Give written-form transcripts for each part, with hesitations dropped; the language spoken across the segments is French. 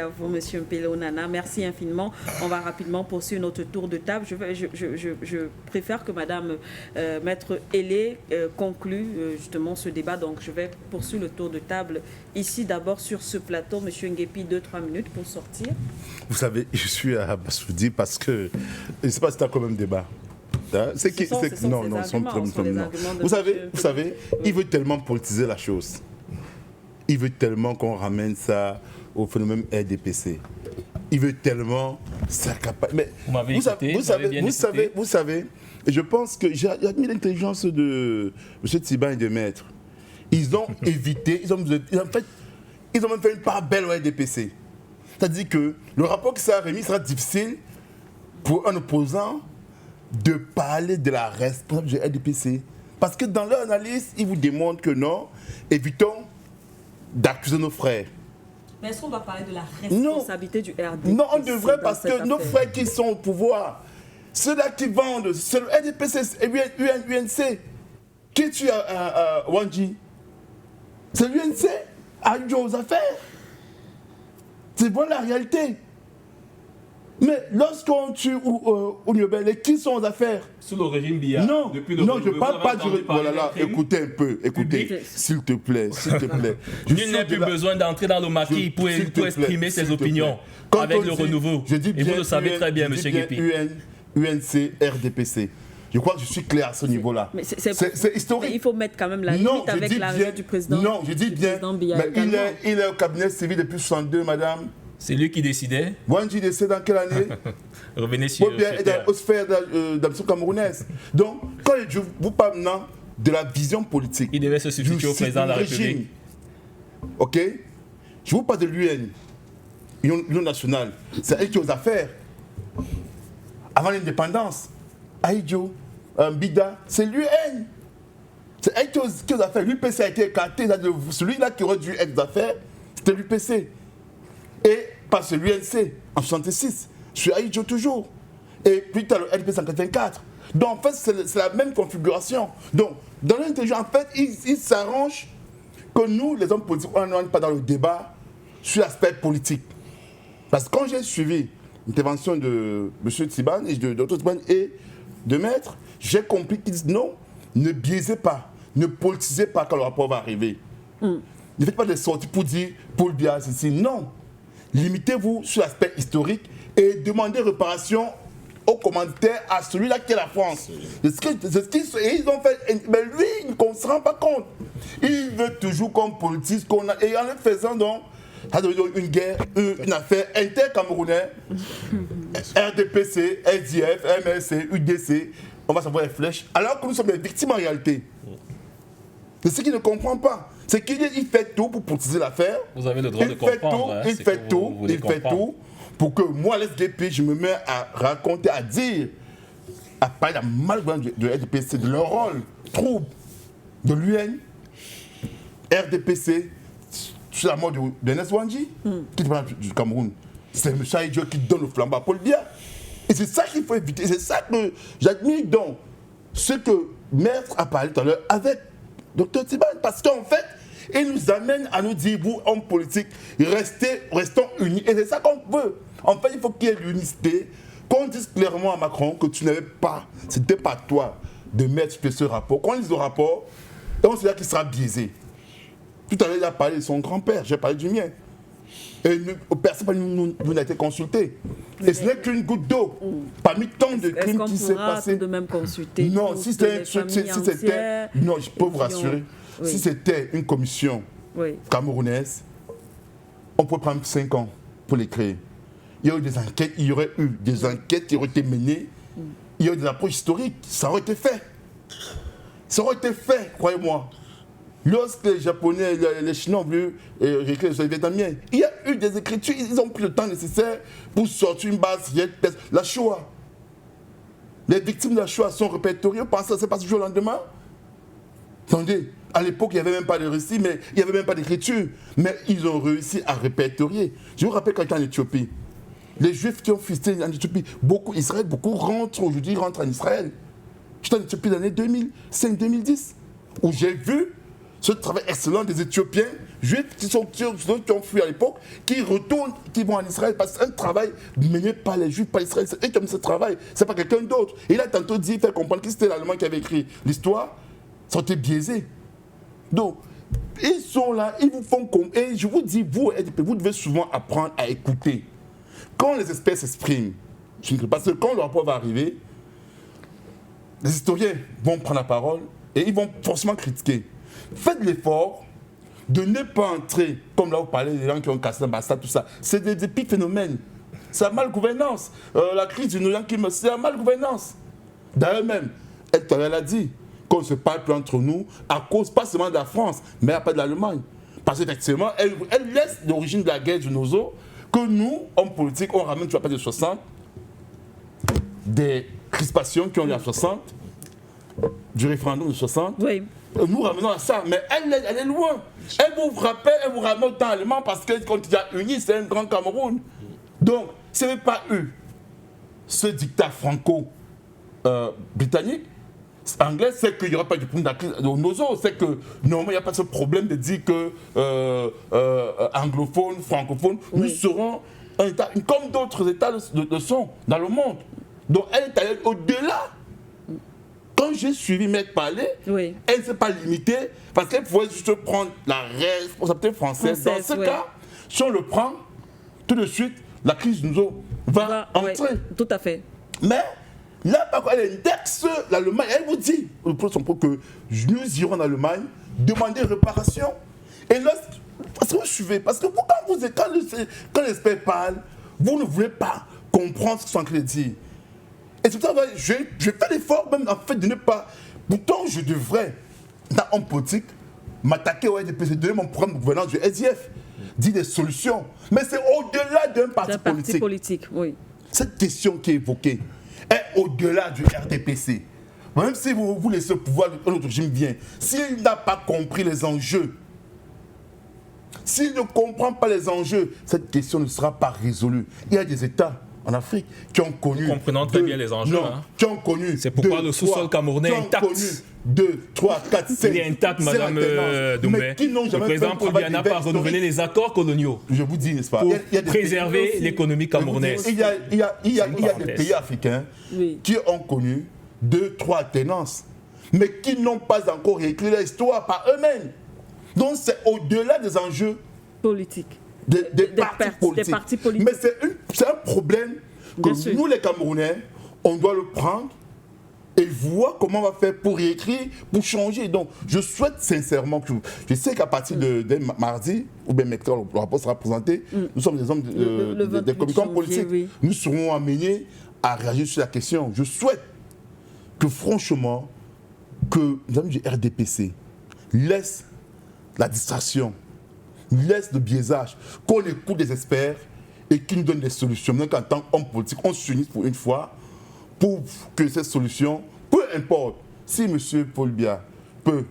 à vous, Monsieur Mpelo Nana. Merci infiniment. On va rapidement poursuivre notre tour de table. Je préfère que Madame Maître Ailé conclue justement ce débat. Donc, je vais poursuivre le tour de table ici d'abord sur ce plateau. Monsieur Nguepi, 2-3 minutes pour sortir. Vous savez, je suis à Bassoudi parce que je ne sais pas si c'est un quand même débat. Non, vous savez, il veut tellement politiser la chose. Il veut tellement qu'on ramène ça au phénomène RDPC. Il veut tellement s'accaparer. Mais vous savez, et je pense que j'ai admis l'intelligence de M. Tsiban et de Maître. Ils ont évité, ils ont même fait une part belle au RDPC. C'est-à-dire que le rapport qui sera remis sera difficile pour un opposant de parler de la responsabilité du RDPC. Parce que dans leur analyse, ils vous démontrent que non, évitons d'accuser nos frères. Mais est-ce qu'on va parler de la responsabilité du RDPC? Non, on devrait parce que nos frères qui sont au pouvoir, ceux-là qui vendent, c'est le RDPC et UNC. Qui tue Wanji? C'est l'UNC, aide aux affaires. C'est voilà la réalité. Mais lorsqu'on tue Ouniobel, qui sont aux affaires? Sous le régime Biya. Non, je ne parle pas du régime. Voilà, là, écoutez un peu, s'il te plaît. Nul n'a plus besoin d'entrer dans le maquis pour exprimer ses opinions avec le renouveau. Et vous le savez très bien, M. Nguepi. UNC, RDPC. Je crois que je suis clair à ce niveau-là. C'est historique. Mais il faut mettre quand même la limite avec l'arrivée du président. Non, je dis bien. Mais il est au cabinet civil depuis 1962, madame. C'est lui qui décidait. Wanji décède dans quelle année? Revenez sur aux sphères d'ambition camerounaise. Donc, quand je vous parle maintenant de la vision politique, il devait se substituer au président de la République. Ok? Je vous parle de l'UN, Union nationale. C'est elle qui est aux affaires. Avant l'indépendance, Aïdjo, Bida, c'est l'UN. C'est elle qui est aux affaires. L'UPC a été écarté. Celui-là qui aurait dû être aux affaires, c'était l'UPC. Et par ce l'UNC en 1966, je suis Aïdjo toujours. Et puis tu as le LP 184. Donc en fait, c'est la même configuration. Donc dans l'intelligence, en fait, ils s'arrangent que nous, les hommes politiques, on n'est pas dans le débat sur l'aspect politique. Parce que quand j'ai suivi l'intervention de M. Tsiban et de Dr. Tsiban et de Maître, j'ai compris qu'ils disent non, ne biaisez pas, ne politisez pas quand le rapport va arriver. Ne faites pas des sorties pour dire Paul Biya, ceci. Non. Limitez-vous sur l'aspect historique et demandez réparation aux commanditaires, à celui-là qui est la France. C'est ce qu'ils ont fait. Mais lui, il ne se rend pas compte. Il veut toujours qu'on politise, et en le faisant donc, ça devient une guerre, une affaire inter-camerounais, RDPC, SDF, MLC, UDC, on va savoir les flèches, alors que nous sommes des victimes en réalité. C'est ce qu'il ne comprend pas. C'est qu'il fait tout pour politiser l'affaire. Vous avez le droit de comprendre. Il fait tout pour que moi, l'SDP, je me mets à raconter, à dire, à parler de la malgouvernance de RDPC, de leur rôle trouble de l'UN, RDPC, sur la mort de Nes Wanji, qui est du Cameroun. C'est M. Aïdjo qui donne le flambeau à Paul Biya. Et c'est ça qu'il faut éviter. C'est ça que j'admire donc ce que Maître a parlé tout à l'heure avec Dr. Tsiban, parce qu'en fait, il nous amène à nous dire, vous, hommes politiques, restons unis. Et c'est ça qu'on veut. En fait, il faut qu'il y ait l'unité, qu'on dise clairement à Macron que tu n'avais pas, c'était pas toi de mettre ce rapport. Qu'on lise le rapport, et on sait là qu'il sera biaisé. Tout à l'heure, il a parlé de son grand-père, j'ai parlé du mien. Et personne n'a été consulté. Et ce n'est qu'une goutte d'eau parmi tant de crimes qui s'est passé. De même consulter. Non, si c'était non, je peux vous rassurer. Oui. Si c'était une commission camerounaise, on pourrait prendre 5 ans pour les créer. Il y aurait eu des enquêtes qui auraient été menées. Il y aurait eu des approches historiques. Ça aurait été fait. Ça aurait été fait, croyez-moi. Lorsque les Japonais, les Chinois ont voulu réécrire les Vietnamiens, il y a eu des écritures, ils ont pris le temps nécessaire pour sortir une base. La Shoah. Les victimes de la Shoah sont répertoriées. Vous pensez que ça s'est passé du jour au lendemain? Attendez, à l'époque, il n'y avait même pas de récit, mais il n'y avait même pas d'écriture. Mais ils ont réussi à répertorier. Je vous rappelle quand j'étais en Éthiopie, les Juifs qui ont fusté en Éthiopie, beaucoup rentrent aujourd'hui, rentrent en Israël. J'étais en Éthiopie dans les années 2005-2010, où j'ai vu ce travail excellent des Éthiopiens, juifs qui ont fui à l'époque, qui retournent, qui vont en Israël, parce que c'est un travail mené par les juifs, par Israël, c'est eux qui ont ce travail, c'est pas quelqu'un d'autre. Et il a tantôt dit, faire comprendre que c'était l'Allemand qui avait écrit l'histoire, ça a été biaisé. Donc, ils sont là, ils vous font comme. Et je vous dis, vous devez souvent apprendre à écouter. Quand les experts s'expriment, parce que quand le rapport va arriver, les historiens vont prendre la parole et ils vont forcément critiquer. Faites l'effort de ne pas entrer, comme là vous parlez des gens qui ont cassé l'ambassade, tout ça. C'est des petits phénomènes. C'est la malgouvernance. La crise du Nouvel An, c'est la malgouvernance. D'ailleurs même, elle a dit qu'on ne se parle plus entre nous à cause pas seulement de la France, mais pas de l'Allemagne. Parce qu'effectivement, elle laisse l'origine de la guerre du Nozo que nous, hommes politiques, on ramène, tu vois, pas de 60, des crispations qui ont eu en 60, du référendum de 60. Oui. Nous ramenons à ça, mais elle est loin. Elle vous rappelle, elle vous ramène au temps allemand parce que quand il y a uni, c'est un grand Cameroun. Donc, ce n'est pas eu ce dictat franco-britannique, anglais, c'est qu'il n'y aura pas de problème de Nozo, c'est que normalement il n'y a pas ce problème de dire que anglophones, francophones, nous serons un État, comme d'autres États le sont dans le monde. Donc elle est allée au-delà. Quand j'ai suivi Maître parler, elle ne s'est pas limitée parce qu'elle pouvait juste prendre la responsabilité française. Dans ce cas, si on le prend, tout de suite, la crise nous va entrer. Oui, tout à fait. Mais là, elle indexe l'Allemagne. Elle vous dit, que nous irons en Allemagne demander réparation. Et là, parce que vous suivez, parce que quand l'expert parle, vous ne voulez pas comprendre ce qu'ils sont en train de dire. Et tout ça, je fais l'effort même en fait de ne pas. Pourtant, je devrais, dans un politique, m'attaquer au RDPC, donner mon programme de gouvernance du SDF, dire des solutions. Mais c'est au-delà d'un parti politique. Oui. Cette question qui est évoquée est au-delà du RDPC. Même si vous laissez le pouvoir, un autre régime vient. S'il n'a pas compris les enjeux, s'il ne comprend pas les enjeux, cette question ne sera pas résolue. Il y a des États en Afrique qui ont connu. Comprenant très bien les enjeux. Qui ont connu. C'est pourquoi le sous-sol camerounais est intact. 2, 3, 4, 5. Il est intact, Madame Doumbé. Le président Paul Biya n'a pas renouvelé les accords coloniaux. Je vous dis, n'est-ce pas? Pour préserver l'économie camerounaise. Il y a des pays africains qui ont connu 2, 3 alternances, mais qui n'ont pas encore réécrit leur histoire par eux-mêmes. Donc c'est au-delà des enjeux politiques. Des partis politiques. Mais c'est un problème que nous, les Camerounais, on doit le prendre et voir comment on va faire pour réécrire, pour changer. Donc, je souhaite sincèrement que... Je sais qu'à partir de mardi, ou bien mercredi, le rapport sera présenté, nous sommes des hommes des communicants politiques. Oui. Nous serons amenés à réagir sur la question. Je souhaite que, franchement, que les amis du RDPC laissent la distraction, laissent le biaisage, qu'on écoute des experts et qu'ils nous donnent des solutions. Donc, en tant qu'homme politique, on s'unisse pour une fois pour que cette solution, peu importe, si M. Paul Biya peut,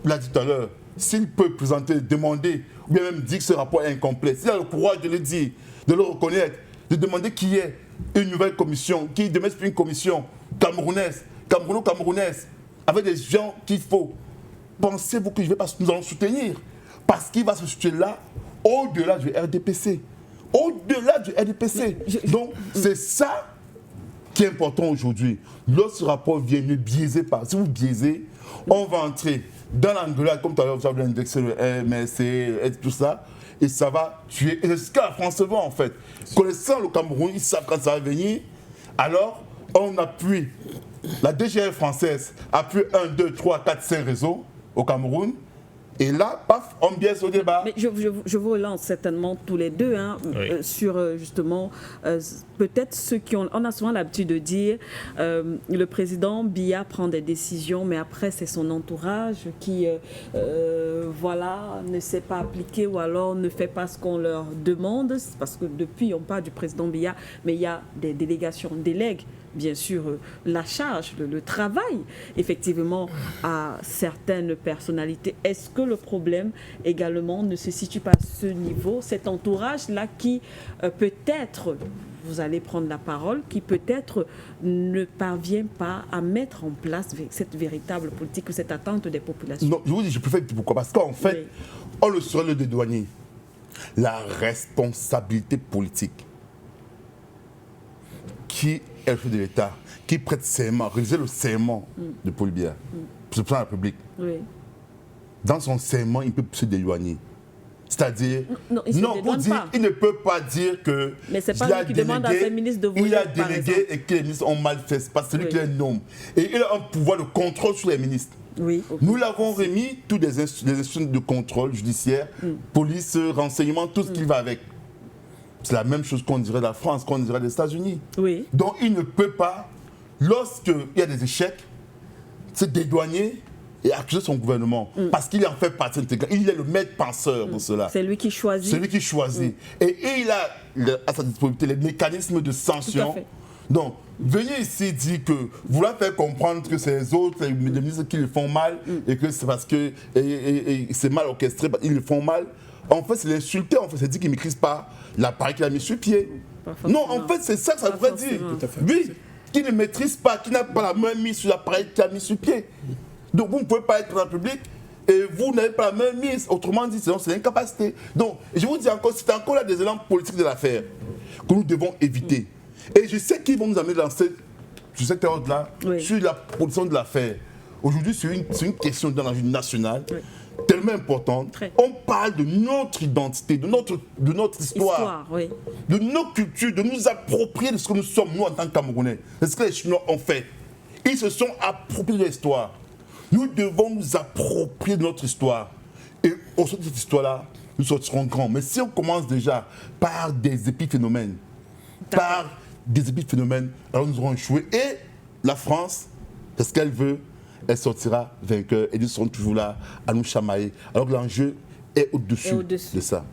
l'a dit tout à l'heure, s'il peut présenter, demander, ou bien même dire que ce rapport est incomplet, s'il a le courage de le dire, de le reconnaître, de demander qu'il y ait une nouvelle commission, qu'il demande une commission camerounaise, camerounaise, avec des gens qu'il faut. Pensez-vous que nous allons soutenir? Parce qu'il va se situer là, au-delà du RDPC. Au-delà du RDPC. Donc, c'est ça qui est important aujourd'hui. Lorsque ce rapport vient ne biaiser pas, si vous biaisez, on va entrer dans l'engueulade, comme tout à l'heure, vous avez indexé le MSC et tout ça, et ça va tuer. Et c'est ce que la France veut en fait. Connaissant le Cameroun, ils savent quand ça va venir, alors on appuie. La DGL française appuie 1, 2, 3, 4, 5 réseaux au Cameroun. Et là, paf, on biaise au débat. Mais je vous relance certainement tous les deux sur justement peut-être ceux qui ont... On a souvent l'habitude de dire le président Biya prend des décisions, mais après c'est son entourage qui ne sait pas appliquer ou alors ne fait pas ce qu'on leur demande. Parce que depuis, on parle du président Biya, mais il y a des délégations, délègues bien sûr la charge, le travail, effectivement, à certaines personnalités. Est-ce que le problème également ne se situe pas à ce niveau, cet entourage-là qui peut-être, vous allez prendre la parole, qui peut-être ne parvient pas à mettre en place cette véritable politique ou cette attente des populations? Non, je vous dis, je préfère pourquoi. Parce qu'en fait, on le saurait le dédouaner. La responsabilité politique qui est le chef de l'État, qui prête serment, réaliser le serment de Paul Biya, pour le président de la République. Oui. Dans son serment, il peut se dédouaner. C'est-à-dire, il ne peut pas dire que mais c'est pas lui qui demande à ses ministres de voler, il a délégué et que les ministres ont mal fait. C'est pas celui qui les nomme. Et il a un pouvoir de contrôle sur les ministres. Oui, Nous l'avons remis, tous les institutions de contrôle judiciaire, police, renseignement, tout ce qui va avec. C'est la même chose qu'on dirait de la France, qu'on dirait des États-Unis. Oui. Donc il ne peut pas, lorsqu'il y a des échecs, se dédouaner et accuser son gouvernement. Parce qu'il en fait partie intégrale. Il est le maître penseur de cela. C'est lui qui choisit. C'est lui qui choisit. Et il a à sa disponibilité les mécanismes de sanction. Donc, venez ici dire que vouloir faire comprendre que c'est les autres, les ministres qui le font mal, et que c'est parce que c'est mal orchestré, ils le font mal. En fait, c'est l'insulter, en fait, c'est dire qu'il ne maîtrise pas l'appareil qu'il a mis sur pied. Non, en fait, c'est ça que ça voudrait dire. Oui, qu'il ne maîtrise pas, qu'il n'a pas la main mise sur l'appareil qu'il a mis sur pied. Donc, vous ne pouvez pas être dans la République et vous n'avez pas la main mise. Autrement dit, c'est l'incapacité. Donc, je vous dis encore, c'est encore là des éléments politiques de l'affaire que nous devons éviter. Et je sais qu'ils vont nous amener dans cette ordre-là, sur la position de l'affaire. Aujourd'hui, c'est une question dans la vie nationale. Tellement importante. On parle de notre identité, de notre histoire, de nos cultures, de nous approprier de ce que nous sommes, nous, en tant que Camerounais. C'est ce que les Chinois ont fait. Ils se sont appropriés de l'histoire. Nous devons nous approprier de notre histoire. Et au sein de cette histoire-là, nous sortirons grands. Mais si on commence déjà par des épiphénomènes, alors nous aurons échoué. Et la France, c'est ce qu'elle veut. Elle sortira vainqueur et nous serons toujours là à nous chamailler. Alors que l'enjeu est au-dessus de ça.